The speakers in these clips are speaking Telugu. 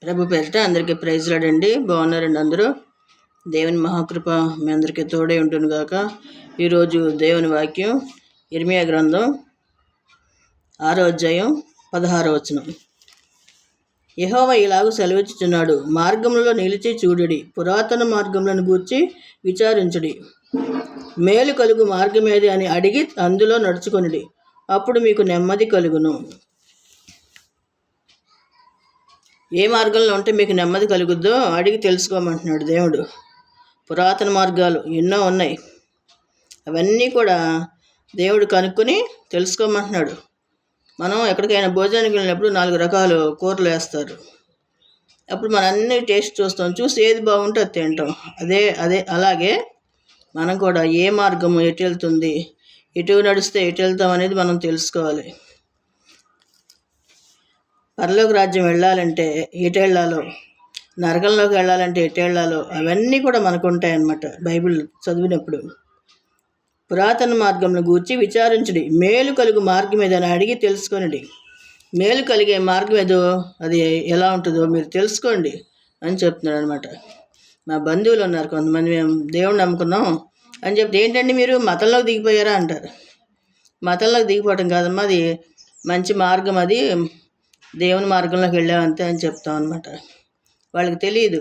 ప్రభు పేరిట అందరికీ ప్రైజ్ లాడండి. బాగున్నారండి అందరూ? దేవుని మహాకృప మీ అందరికీ తోడే ఉంటుంది గాక. ఈరోజు దేవుని వాక్యం ఇర్మియా గ్రంథం 6వ అధ్యాయం 16వ వచనం. యెహోవా ఇలాగూ సెలవిచ్చుచున్నాడు, మార్గములలో నిలిచి చూడుడి, పురాతన మార్గములను గూర్చి విచారించుడి, మేలు కలుగు మార్గమేది అని అడిగి అందులో నడుచుకొనుడి, అప్పుడు మీకు నెమ్మది కలుగును. ఏ మార్గంలో ఉంటే మీకు నెమ్మది కలుగుద్దో అడిగి తెలుసుకోమంటున్నాడు దేవుడు. పురాతన మార్గాలు ఎన్నో ఉన్నాయి, అవన్నీ కూడా దేవుడు కనుక్కొని తెలుసుకోమంటున్నాడు. మనం ఎక్కడికైనా భోజనానికి వెళ్ళినప్పుడు 4 రకాల కూరలు వేస్తారు. అప్పుడు మనం అన్ని టేస్ట్ చూస్తాం, చూసి ఏది బాగుంటే అది తింటాం. అలాగే మనం కూడా ఏ మార్గం ఎటు వెళ్తుంది, ఎటు నడిస్తే ఎటు వెళ్తాం అనేది మనం తెలుసుకోవాలి. పరలోక రాజ్యం వెళ్ళాలంటే ఎటు వెళ్ళాలో, నరకంలోకి వెళ్ళాలంటే ఎటు వెళ్ళాలో అవన్నీ కూడా మనకు ఉంటాయన్నమాట. బైబిల్ చదివినప్పుడు పురాతన మార్గంను గూర్చి విచారించుడి, మేలు కలుగు మార్గం ఏదని అడిగి తెలుసుకొనిడి. మేలు కలిగే మార్గం ఏదో అది ఎలా ఉంటుందో మీరు తెలుసుకోండి అని చెప్తున్నాడు అనమాట. మా బంధువులు ఉన్నారు కొంతమంది, మేము దేవుడిని నమ్ముకున్నాం అని చెప్తే, ఏంటండి మీరు మతంలోకి దిగిపోయారా అంటారు. మతంలోకి దిగిపోవటం కాదమ్మా, అది మంచి మార్గం, అది దేవుని మార్గంలోకి వెళ్ళామంతే అని చెప్తాం అనమాట. వాళ్ళకి తెలియదు,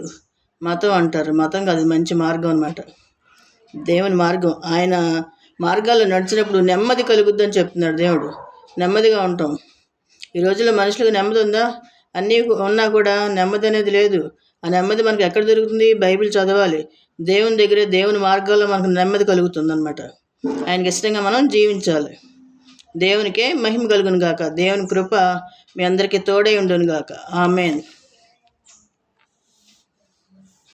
మతం అంటారు. మతం కాదు, మంచి మార్గం అనమాట. దేవుని మార్గం, ఆయన మార్గాల్లో నడిచినప్పుడు నెమ్మది కలుగుద్దని చెప్తున్నాడు దేవుడు. నెమ్మదిగా ఉంటాం. ఈ రోజుల్లో మనుషులకు నెమ్మది ఉందా? అన్నీ ఉన్నా కూడా నెమ్మది అనేది లేదు. ఆ నెమ్మది మనకు ఎక్కడ దొరుకుతుంది? బైబిల్ చదవాలి. దేవుని దగ్గరే, దేవుని మార్గాల్లో మనకు నెమ్మది కలుగుతుంది అనమాట. ఆయనకి ఇష్టంగా మనం జీవించాలి. దేవునికే మహిమ కలుగును గాక. దేవుని కృప మీ అందరికీ తోడై ఉండును గాక. ఆమేన్.